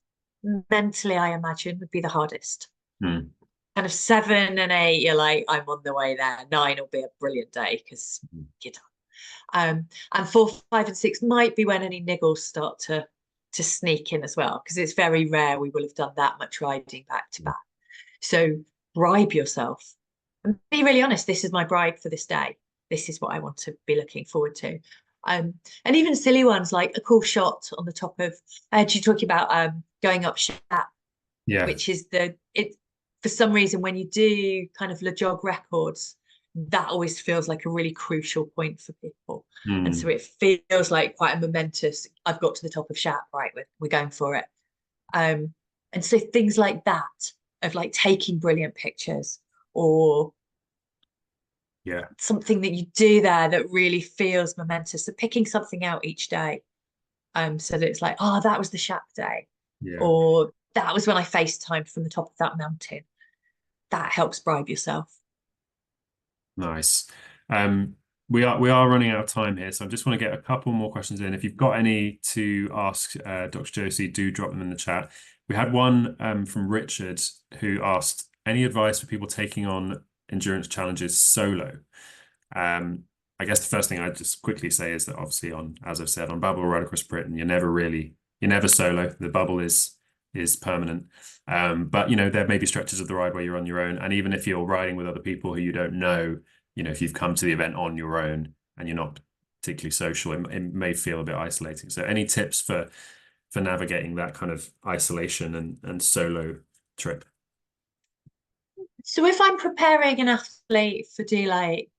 mentally, I imagine, would be the hardest. Kind of 7 and 8, you're like, I'm on the way there. 9 will be a brilliant day because you're done. And 4, 5, and 6 might be when any niggles start to sneak in as well, because it's very rare we will have done that much riding back to back. So bribe yourself and be really honest. This is my bribe for this day. this is what I want to be looking forward to. And even silly ones like a cool shot on the top of, you talking about going up Shat, Yeah. which is for some reason, when you do kind of Le Jog records, that always feels like a really crucial point for people. And so it feels like quite a momentous, I've got to the top of Shat, right, we're going for it. And so things like that, of like taking brilliant pictures, or something that you do there that really feels momentous. So picking something out each day, so that it's like, oh, that was the Shat day, or that was when I FaceTimed from the top of that mountain. That helps bribe yourself. Nice. We are running out of time here, so I just want to get a couple more questions in. If you've got any to ask Dr. Josie, do drop them in the chat. We had one from Richard who asked, any advice for people taking on endurance challenges solo? I guess the first thing I'd just quickly say is that obviously as I've said, on Babble Ride Across Britain, you're never solo. The bubble is permanent. But there may be stretches of the ride where you're on your own. And even if you're riding with other people who you don't know, if you've come to the event on your own and you're not particularly social, it may feel a bit isolating. So any tips for navigating that kind of isolation and solo trip? So if I'm preparing an athlete for like,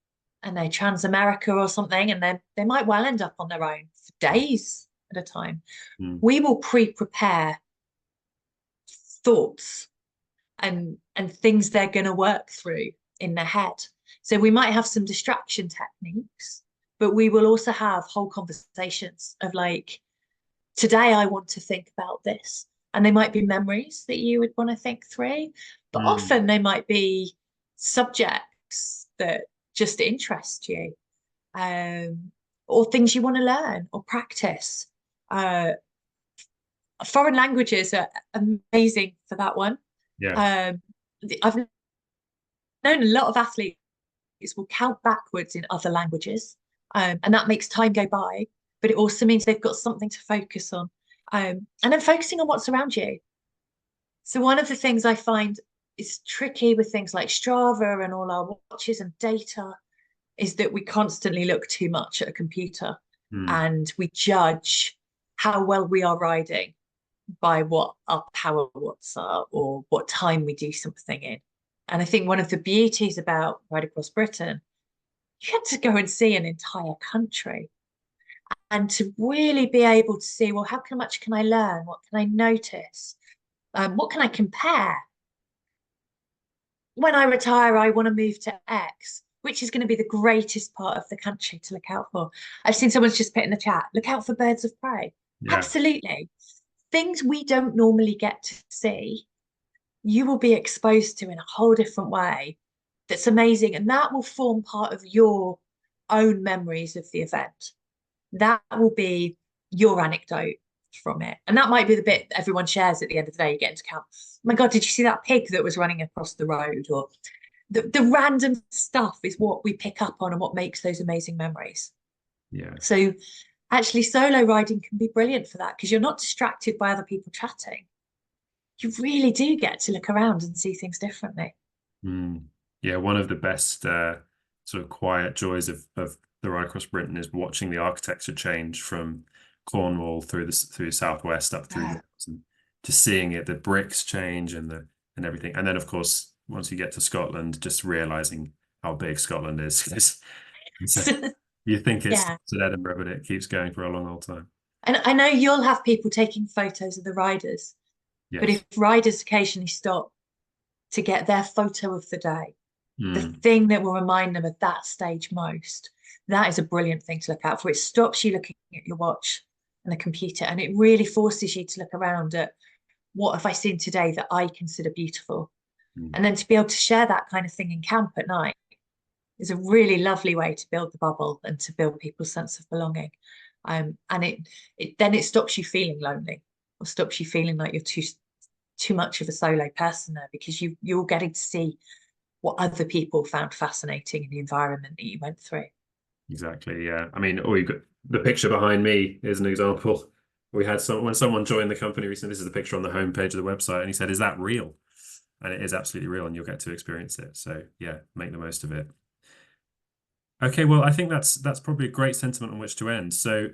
I know, Trans-America or something, and they might well end up on their own for days at a time, we will pre-prepare thoughts and things they're going to work through in their head. So we might have some distraction techniques, but we will also have whole conversations of like, today I want to think about this. And they might be memories that you would want to think through, but often they might be subjects that just interest you, or things you want to learn or practice. Foreign languages are amazing for that one. I've known a lot of athletes will count backwards in other languages, and that makes time go by, but it also means they've got something to focus on, and then focusing on what's around you. So one of the things I find is tricky with things like Strava and all our watches and data is that we constantly look too much at a computer and we judge how well we are riding by what our power watts are or what time we do something in. And I think one of the beauties about Ride Across Britain, you get to go and see an entire country and to really be able to see, well, how much can I learn? What can I notice? What can I compare? When I retire, I want to move to X, which is going to be the greatest part of the country to look out for. I've seen someone's just put in the chat, look out for birds of prey. Absolutely. Things we don't normally get to see, you will be exposed to in a whole different way. That's amazing. And that will form part of your own memories of the event. That will be your anecdote from it. And that might be the bit everyone shares at the end of the day. You get into camp, oh my God, did you see that pig that was running across the road? Or the random stuff is what we pick up on and what makes those amazing memories. So actually solo riding can be brilliant for that because you're not distracted by other people chatting. You really do get to look around and see things differently. Yeah, one of the best sort of quiet joys of the Ride Across Britain is watching the architecture change from Cornwall through southwest up through and just seeing it, the bricks change and everything. And then of course, once you get to Scotland, just realizing how big Scotland is. You think it's at Edinburgh, but it keeps going for a long old time. And I know you'll have people taking photos of the riders, but if riders occasionally stop to get their photo of the day, the thing that will remind them of that stage most, that is a brilliant thing to look out for. It stops you looking at your watch and the computer, and it really forces you to look around at what have I seen today that I consider beautiful. And then to be able to share that kind of thing in camp at night is a really lovely way to build the bubble and to build people's sense of belonging. And it stops you feeling lonely or stops you feeling like you're too much of a solo person there, because you're getting to see what other people found fascinating in the environment that you went through. Exactly, yeah. I mean, you've got the picture behind me is an example. We had when someone joined the company recently, this is the picture on the homepage of the website, and he said, is that real? And it is absolutely real, and you'll get to experience it. So yeah, make the most of it. Okay, well, I think that's probably a great sentiment on which to end. So,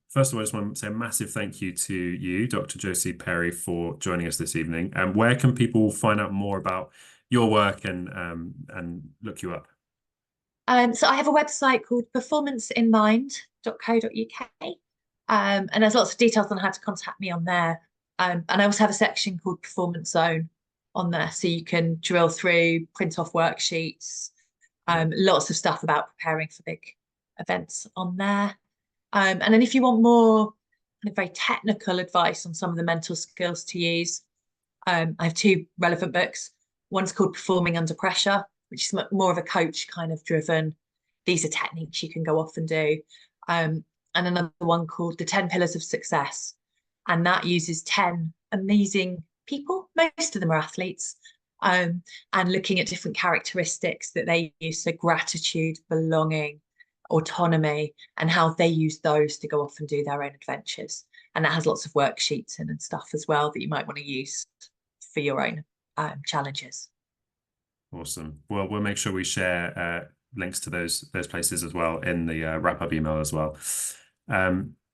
first of all, I just want to say a massive thank you to you, Dr. Josie Perry, for joining us this evening. And where can people find out more about your work and look you up? So I have a website called performanceinmind.co.uk. And there's lots of details on how to contact me on there. And I also have a section called Performance Zone on there, so you can drill through, print off worksheets, lots of stuff about preparing for big events on there. And then if you want more kind of very technical advice on some of the mental skills to use, I have two relevant books. One's called Performing Under Pressure, which is more of a coach kind of driven. These are techniques you can go off and do. And another one called The 10 Pillars of Success. And that uses 10 amazing people. Most of them are athletes. And looking at different characteristics that they use. So gratitude, belonging, autonomy, and how they use those to go off and do their own adventures. And that has lots of worksheets in and stuff as well that you might want to use for your own challenges. Awesome. Well, we'll make sure we share links to those places as well in the wrap-up email as well.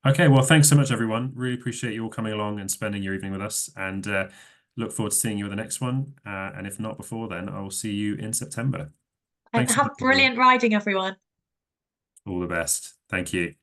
Okay, well, thanks so much, everyone. Really appreciate you all coming along and spending your evening with us, and look forward to seeing you at the next one. And if not before then, I will see you in September. And Thanks so much, have everyone. brilliant riding, everyone. All the best. Thank you.